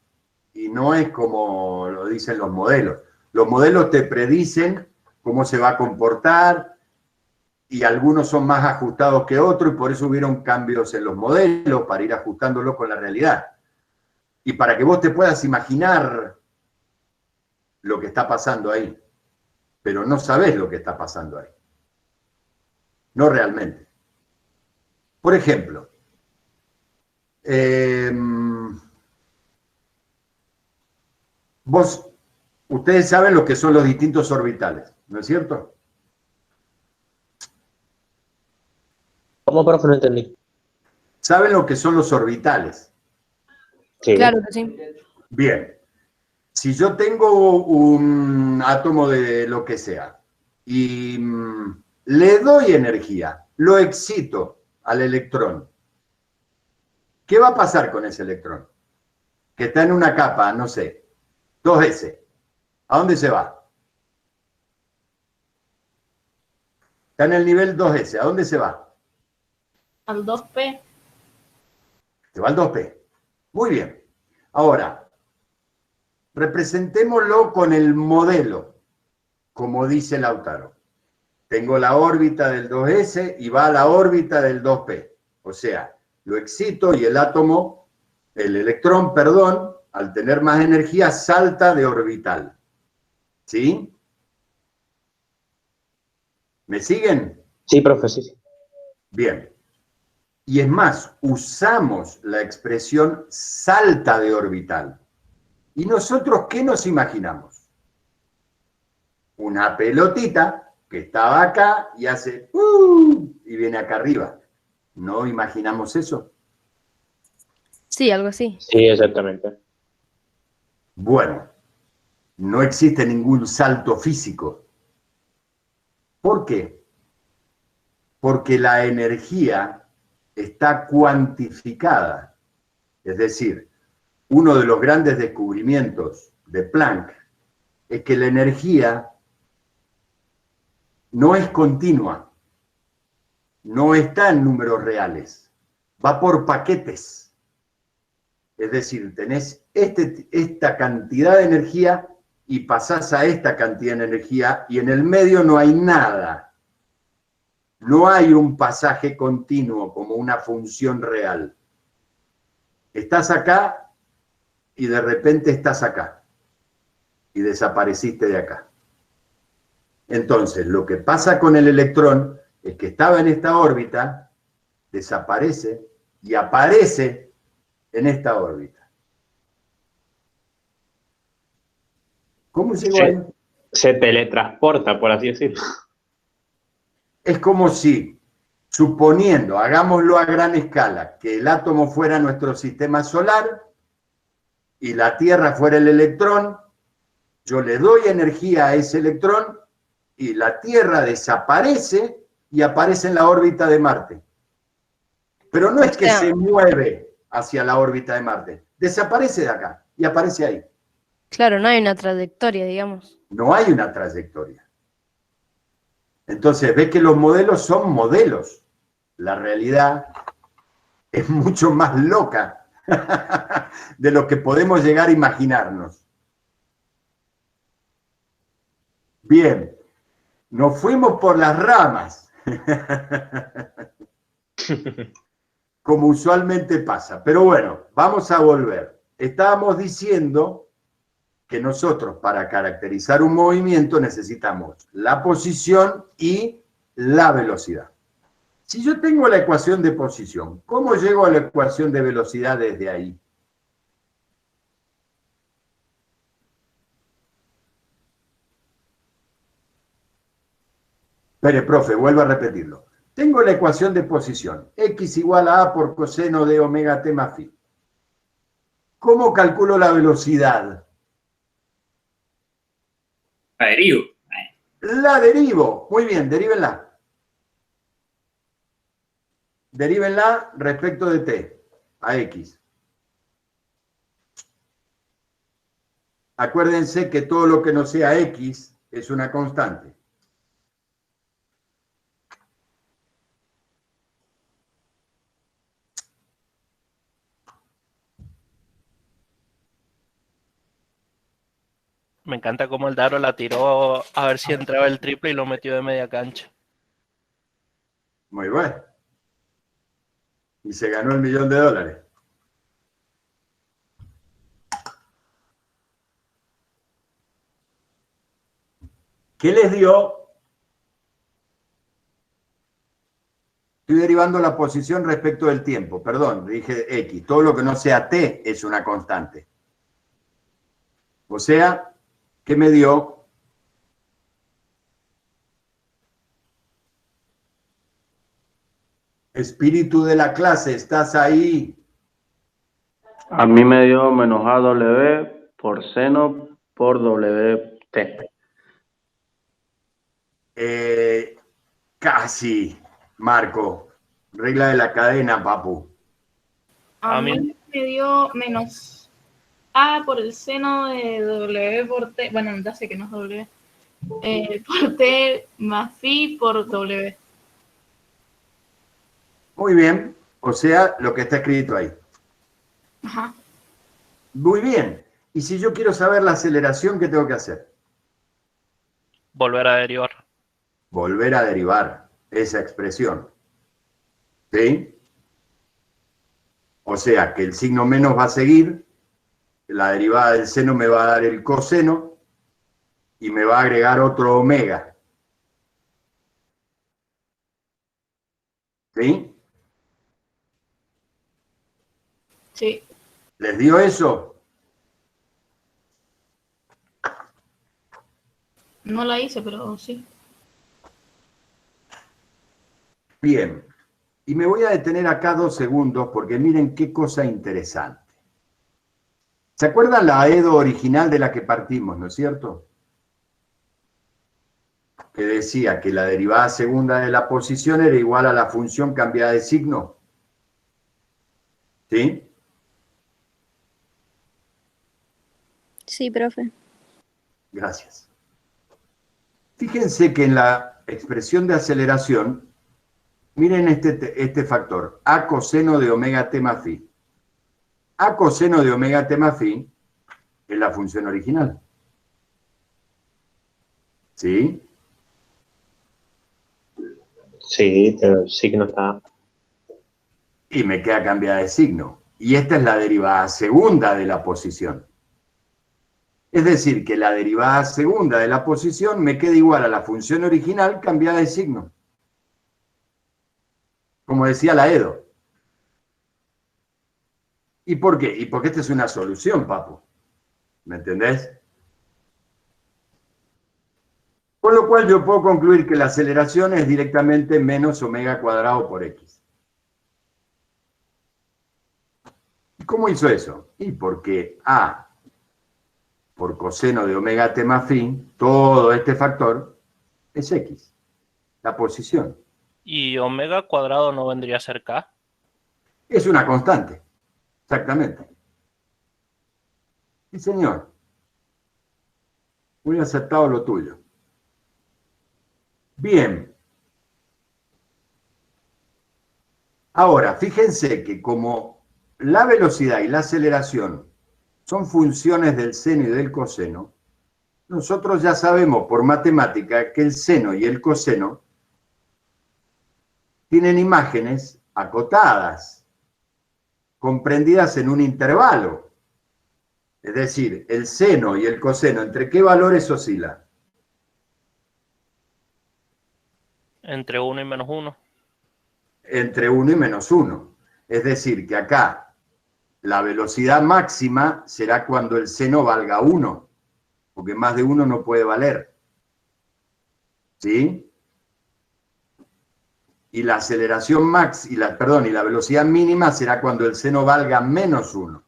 y no es como lo dicen los modelos. Los modelos te predicen cómo se va a comportar y algunos son más ajustados que otros y por eso hubieron cambios en los modelos para ir ajustándolos con la realidad. y para que vos te puedas imaginar lo que está pasando ahí, pero no sabés lo que está pasando ahí. No realmente. Por ejemplo, ustedes saben lo que son los distintos orbitales, ¿no es cierto? ¿Cómo, profe? No entendí. ¿Saben lo que son los orbitales? Sí. Claro que sí. Bien. Si yo tengo un átomo de lo que sea y le doy energía, lo excito al electrón, ¿qué va a pasar con ese electrón? Que está en una capa, no sé, 2s. ¿A dónde se va? Está en el nivel 2s. ¿A dónde se va? Al 2P. Se va al 2p. Muy bien. Ahora, representémoslo con el modelo, como dice Lautaro. Tengo la órbita del 2s y va a la órbita del 2p. O sea, lo excito y el átomo, el electrón, perdón, al tener más energía, salta de orbital. ¿Sí? ¿Me siguen? Sí, profe, sí. Bien. Y es más, usamos la expresión salta de orbital. ¿Y nosotros qué nos imaginamos? Una pelotita que estaba acá y hace y viene acá arriba. ¿No imaginamos eso? Sí, algo así. Sí, exactamente. Bueno, no existe ningún salto físico. ¿Por qué? Porque la energía está cuantificada. Es decir, uno de los grandes descubrimientos de Planck es que la energía no es continua, no está en números reales, va por paquetes. Es decir, tenés esta cantidad de energía y pasás a esta cantidad de energía y en el medio no hay nada. No hay un pasaje continuo como una función real. Estás acá y de repente estás acá y desapareciste de acá. Entonces, lo que pasa con el electrón es que estaba en esta órbita, desaparece y aparece en esta órbita. ¿Cómo llegó ahí? Se teletransporta, por así decirlo. Es como si, suponiendo, hagámoslo a gran escala, que el átomo fuera nuestro sistema solar y la Tierra fuera el electrón, yo le doy energía a ese electrón y la Tierra desaparece y aparece en la órbita de Marte. Pero no es que se mueve hacia la órbita de Marte, desaparece de acá y aparece ahí. Claro, no hay una trayectoria, digamos. No hay una trayectoria. Entonces, ve que los modelos son modelos. La realidad es mucho más loca de lo que podemos llegar a imaginarnos. Bien, nos fuimos por las ramas, como usualmente pasa. Pero bueno, vamos a volver. Estábamos diciendo que nosotros para caracterizar un movimiento necesitamos la posición y la velocidad. Si yo tengo la ecuación de posición, ¿cómo llego a la ecuación de velocidad desde ahí? Espere, profe, vuelvo a repetirlo. Tengo la ecuación de posición, x igual a A por coseno de omega t más phi. ¿Cómo calculo la velocidad? La derivo. La derivo. Muy bien, derívenla. Derívenla respecto de t, a x. Acuérdense que todo lo que no sea x es una constante. Me encanta cómo el Daro la tiró a ver si entraba el triple y lo metió de media cancha. Muy bueno. Y se ganó $1.000.000. ¿Qué les dio? Estoy derivando la posición respecto del tiempo. Perdón, dije X. Todo lo que no sea T es una constante. O sea, ¿qué me dio? Espíritu de la clase, ¿estás ahí? A mí me dio menos AW por seno por WT. Casi, Marco. Regla de la cadena, papu. A mí me dio menos A por el seno de W por T. Bueno, ya sé que no es W. Por T más phi por W. Muy bien. O sea, lo que está escrito ahí. Ajá. Muy bien. Y si yo quiero saber la aceleración, ¿qué tengo que hacer? Volver a derivar. Volver a derivar esa expresión. ¿Sí? O sea, que el signo menos va a seguir, la derivada del seno me va a dar el coseno y me va a agregar otro omega. ¿Sí? Sí. ¿Les dio eso? No la hice, pero sí. Bien. Y me voy a detener acá 2 segundos porque miren qué cosa interesante. ¿Se acuerdan la AEDO original de la que partimos, no es cierto? Que decía que la derivada segunda de la posición era igual a la función cambiada de signo. ¿Sí? Sí, profe. Gracias. Fíjense que en la expresión de aceleración, miren este factor, A coseno de omega t más phi. A coseno de omega t más phi es la función original. ¿Sí? Sí, pero sí que no está. Y me queda cambiada de signo. Y esta es la derivada segunda de la posición. Es decir, que la derivada segunda de la posición me queda igual a la función original cambiada de signo. Como decía la EDO. ¿Y por qué? Y porque esta es una solución, papu. ¿Me entendés? Con lo cual yo puedo concluir que la aceleración es directamente menos omega cuadrado por x. ¿Y cómo hizo eso? Y porque A por coseno de omega t más phi, todo este factor es x, la posición. ¿Y omega cuadrado no vendría a ser K? Es una constante, exactamente. Sí, señor. Muy aceptado lo tuyo. Bien. Ahora, fíjense que como la velocidad y la aceleración son funciones del seno y del coseno, nosotros ya sabemos por matemática que el seno y el coseno tienen imágenes acotadas, comprendidas en un intervalo. Es decir, el seno y el coseno, ¿entre qué valores oscilan? Entre 1 y menos 1. Entre 1 y menos 1. Es decir, que acá la velocidad máxima será cuando el seno valga 1, porque más de 1 no puede valer. ¿Sí? Y la aceleración y la velocidad mínima será cuando el seno valga menos 1.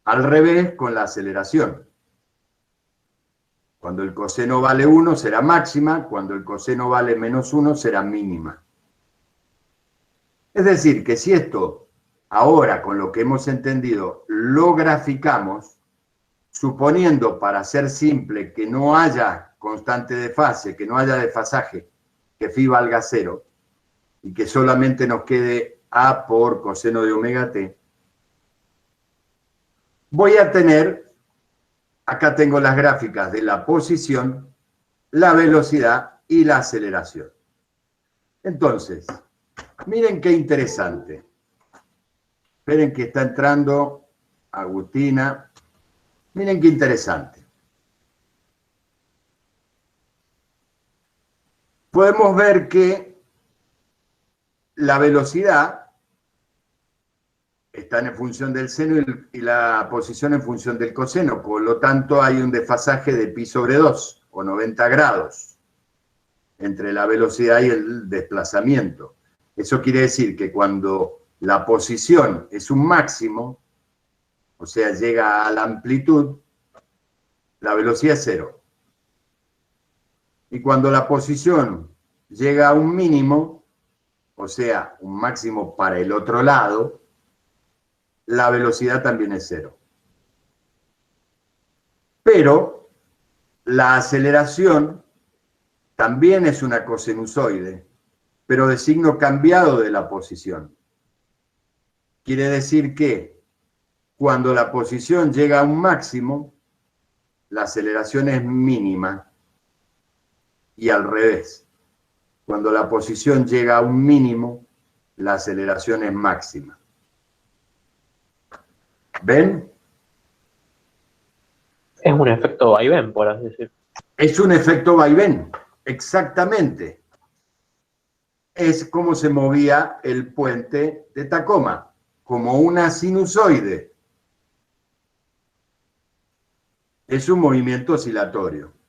Al revés con la aceleración. Cuando el coseno vale 1 será máxima, cuando el coseno vale menos 1 será mínima. Es decir, que si esto ahora con lo que hemos entendido lo graficamos, suponiendo para ser simple que no haya constante de fase, que no haya desfasaje, que phi valga 0 y que solamente nos quede A por coseno de omega t, voy a tener, acá tengo las gráficas de la posición, la velocidad y la aceleración. Entonces, miren qué interesante. Esperen que está entrando Agustina. Miren qué interesante. podemos ver que la velocidad está en función del seno y la posición en función del coseno, por lo tanto hay un desfasaje de pi sobre 2, o 90 grados, entre la velocidad y el desplazamiento. Eso quiere decir que cuando la posición es un máximo, o sea, llega a la amplitud, la velocidad es 0. Y cuando la posición llega a un mínimo, o sea, un máximo para el otro lado, la velocidad también es 0. Pero la aceleración también es una cosinusoide, pero de signo cambiado de la posición. Quiere decir que cuando la posición llega a un máximo, la aceleración es mínima, y al revés. Cuando la posición llega a un mínimo, la aceleración es máxima. ¿Ven? Es un efecto vaivén, por así decir. Es un efecto vaivén, exactamente. Es como se movía el puente de Tacoma, como una sinusoide. Es un movimiento oscilatorio.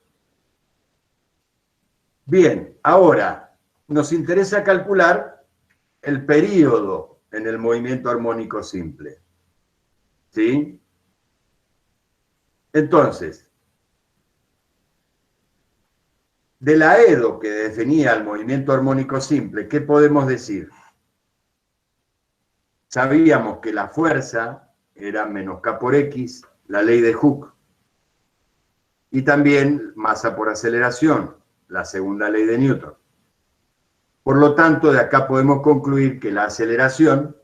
Bien, ahora nos interesa calcular el período en el movimiento armónico simple. ¿Sí? Entonces, de la Edo que definía el movimiento armónico simple, ¿qué podemos decir? Sabíamos que la fuerza era menos K por X, la ley de Hooke, y también masa por aceleración, la segunda ley de Newton. Por lo tanto, de acá podemos concluir que la aceleración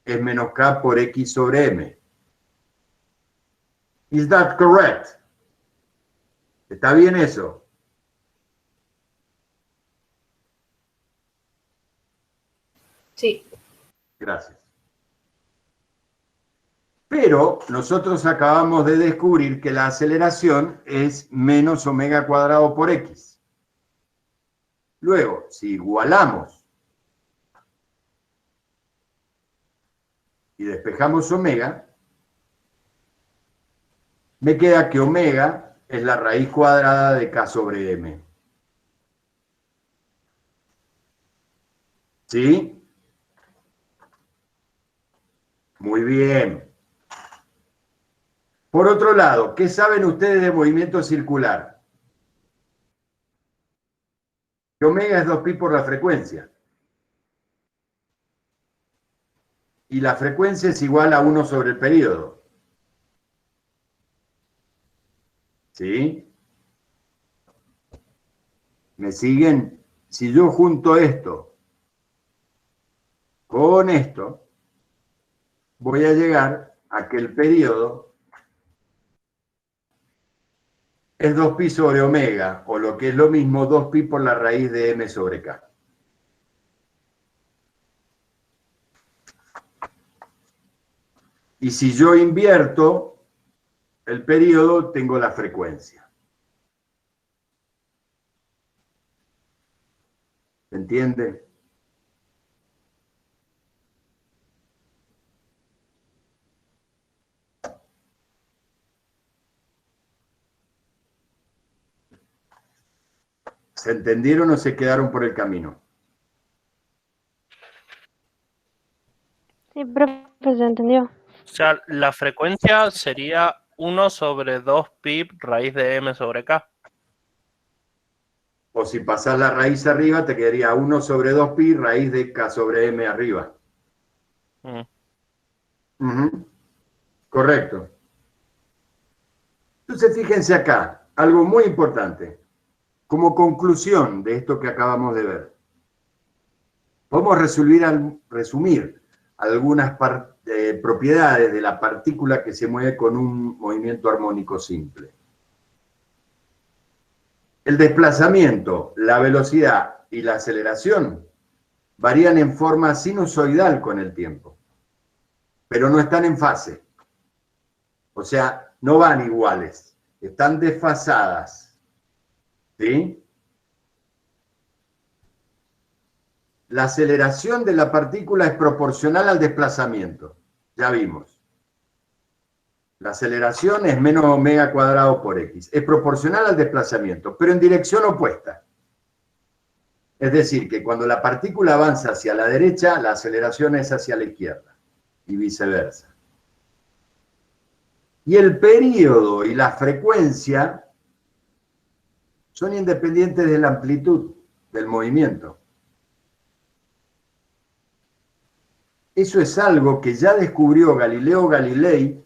es menos K por X sobre M. ¿Is that correct? ¿Está bien eso? Sí. Gracias. Pero nosotros acabamos de descubrir que la aceleración es menos omega cuadrado por X. Luego, si igualamos y despejamos omega, me queda que omega es la raíz cuadrada de K sobre M. ¿Sí? Muy bien. Por otro lado, ¿qué saben ustedes de movimiento circular? Que omega es 2pi por la frecuencia. Y la frecuencia es igual a 1 sobre el período. ¿Sí? ¿Me siguen? Si yo junto esto con esto, voy a llegar a que el período es 2pi sobre omega, o lo que es lo mismo, 2pi por la raíz de m sobre k. Y si yo invierto el período, tengo la frecuencia. ¿Se entiende? ¿Se entendieron o se quedaron por el camino? Sí, profe, se entendió. O sea, la frecuencia sería 1 sobre 2pi raíz de m sobre k. O si pasás la raíz arriba, te quedaría 1 sobre 2pi raíz de k sobre m arriba. Correcto. Entonces, fíjense acá, algo muy importante. Como conclusión de esto que acabamos de ver, podemos resumir algunas propiedades de la partícula que se mueve con un movimiento armónico simple. El desplazamiento, la velocidad y la aceleración varían en forma sinusoidal con el tiempo, pero no están en fase. O sea, no van iguales, están desfasadas. ¿Sí? la aceleración de la partícula es proporcional al desplazamiento. Ya vimos. La aceleración es menos omega cuadrado por x. Es proporcional al desplazamiento, pero en dirección opuesta. Es decir, que cuando la partícula avanza hacia la derecha, la aceleración es hacia la izquierda y viceversa. Y el período y la frecuencia son independientes de la amplitud del movimiento. Eso es algo que ya descubrió Galileo Galilei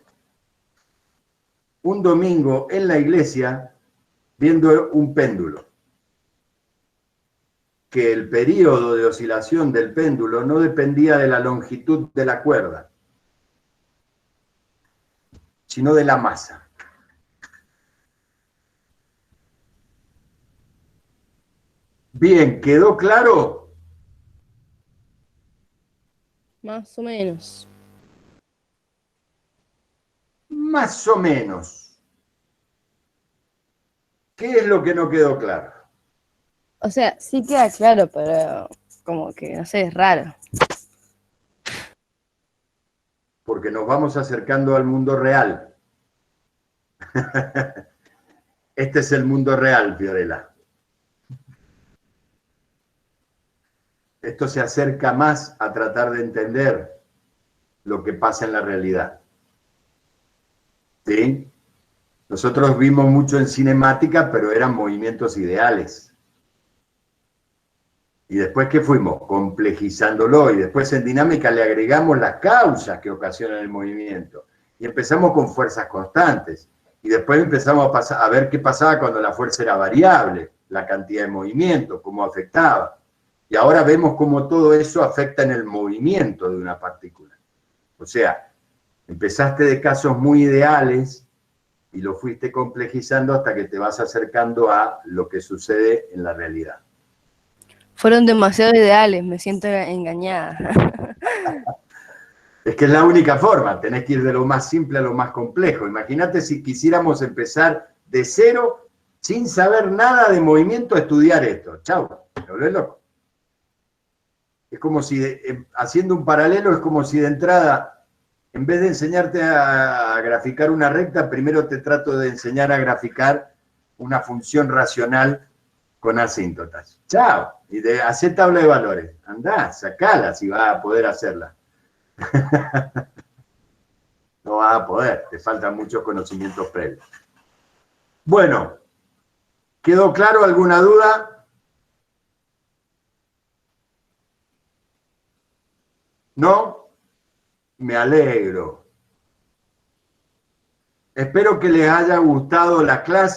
un domingo en la iglesia viendo un péndulo. Que el período de oscilación del péndulo no dependía de la longitud de la cuerda, sino de la masa. Bien, ¿quedó claro? Más o menos. Más o menos. ¿Qué es lo que no quedó claro? O sea, sí queda claro, pero como que, no sé, es raro. Porque nos vamos acercando al mundo real. Este es el mundo real, Fiorella. Esto se acerca más a tratar de entender lo que pasa en la realidad. ¿Sí? Nosotros vimos mucho en cinemática, pero eran movimientos ideales. ¿Y después qué fuimos? Complejizándolo. Y después en dinámica le agregamos las causas que ocasionan el movimiento. Y empezamos con fuerzas constantes. Y después empezamos a ver qué pasaba cuando la fuerza era variable, la cantidad de movimiento, cómo afectaba. Y ahora vemos cómo todo eso afecta en el movimiento de una partícula. O sea, empezaste de casos muy ideales y lo fuiste complejizando hasta que te vas acercando a lo que sucede en la realidad. Fueron demasiado ideales, me siento engañada. Es que es la única forma, tenés que ir de lo más simple a lo más complejo. Imagínate si quisiéramos empezar de cero, sin saber nada de movimiento, a estudiar esto. Chau, ¿te volvés loco? Es como si, haciendo un paralelo, es como si de entrada, en vez de enseñarte a graficar una recta, primero te trato de enseñar a graficar una función racional con asíntotas. Chao. Y de hacer tabla de valores. Andá, sacala si vas a poder hacerla. No vas a poder, te faltan muchos conocimientos previos. Bueno, ¿quedó claro alguna duda? ¿No? Me alegro. Espero que les haya gustado la clase.